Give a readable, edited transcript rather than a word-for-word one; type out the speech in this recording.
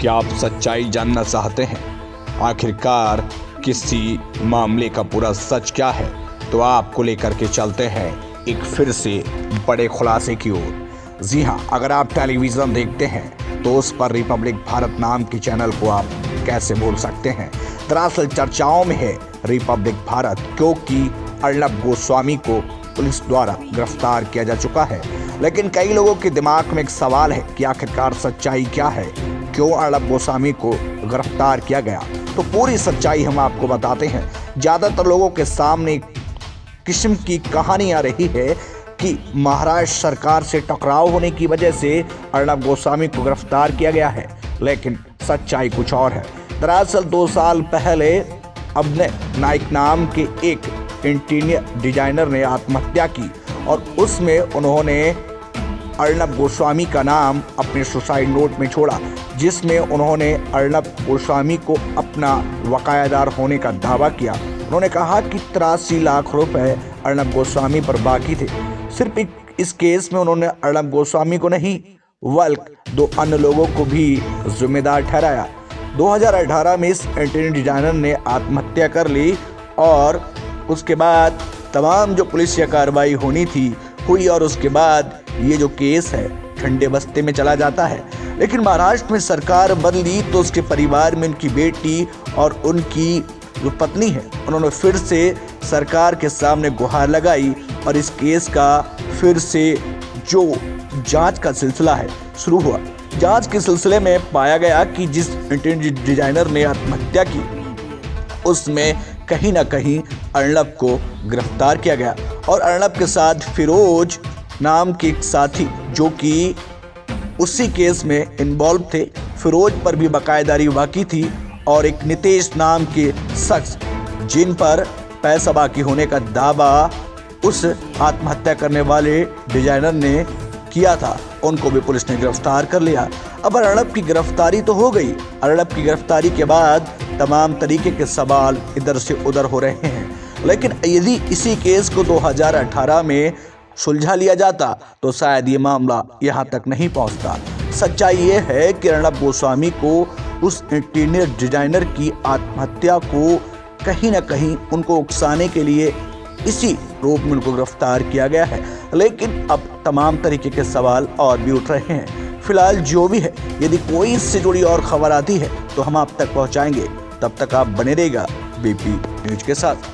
क्या आप सच्चाई जानना चाहते हैं? आखिरकार किसी मामले का पूरा सच क्या है? तो आपको लेकर के चलते हैं एक फिर से बड़े खुलासे की ओर। जी हाँ, अगर आप टेलीविज़न देखते हैं तो उस पर रिपब्लिक भारत नाम के चैनल को आप कैसे भूल सकते हैं। दरअसल चर्चाओं में है रिपब्लिक भारत, क्योंकि अर्नब गोस्वामी को पुलिस द्वारा गिरफ्तार किया जा चुका है। लेकिन कई लोगों के दिमाग में एक सवाल है कि आखिरकार सच्चाई क्या है, क्यों अर्नब गोस्वामी को गिरफ्तार किया गया। तो पूरी सच्चाई हम आपको बताते हैं। ज़्यादातर लोगों के सामने एक किस्म की कहानी आ रही है कि महाराष्ट्र सरकार से टकराव होने की वजह से अर्नब गोस्वामी को गिरफ्तार किया गया है, लेकिन सच्चाई कुछ और है। दरअसल 2 साल पहले अभिनय नाइक नाम के एक इंटीरियर डिजाइनर ने आत्महत्या की और उसमें उन्होंने अर्नब गोस्वामी का नाम अपने सुसाइड नोट में छोड़ा, जिसमें उन्होंने अर्नब गोस्वामी को अपना वकायादार होने का दावा किया। उन्होंने कहा कि 83 लाख रुपए अर्नब गोस्वामी पर बाकी थे। सिर्फ इस केस में उन्होंने अर्नब गोस्वामी को नहीं बल्कि 2 अन्य लोगों को भी जिम्मेदार ठहराया। 2018 में इस इंटीरियर डिजाइनर ने आत्महत्या कर ली और उसके बाद तमाम जो पुलिस कार्रवाई होनी थी हुई और उसके बाद ये जो केस है ठंडे बस्ते में चला जाता है। लेकिन महाराष्ट्र में सरकार बदली तो उसके परिवार में उनकी बेटी और उनकी जो पत्नी है उन्होंने फिर से सरकार के सामने गुहार लगाई और इस केस का फिर से जो जांच का सिलसिला है शुरू हुआ। जांच के सिलसिले में पाया गया कि जिस इंटीरियर डिजाइनर ने आत्महत्या की उसमें कहीं ना कहीं अर्नब को गिरफ्तार किया गया और अर्नब के साथ फिरोज नाम के एक साथी जो कि उसी केस में इन्वॉल्व थे। फिरोज पर भी बाकायदारी बाकी थी और एक नितेश नाम के शख्स जिन पर पैसा बाकी होने का दावा उस आत्महत्या करने वाले डिजाइनर ने किया था, उनको भी पुलिस ने गिरफ्तार कर लिया। अब अर्नब की गिरफ्तारी तो हो गई। अर्नब की गिरफ्तारी के बाद तमाम तरीके के सवाल इधर से उधर हो रहे हैं, लेकिन यदि इसी केस को 2018 में सुलझा लिया जाता तो शायद ये मामला यहाँ तक नहीं पहुँचता। सच्चाई ये है कि अर्नब गोस्वामी को उस इंटीरियर डिजाइनर की आत्महत्या को कहीं ना कहीं उनको उकसाने के लिए इसी रूप में उनको गिरफ्तार किया गया है। लेकिन अब तमाम तरीके के सवाल और भी उठ रहे हैं। फिलहाल जो भी है, यदि कोई इससे जुड़ी और खबर आती है तो हम आप तक पहुंचाएंगे। तब तक आप बने रहिएगा बीपी न्यूज के साथ।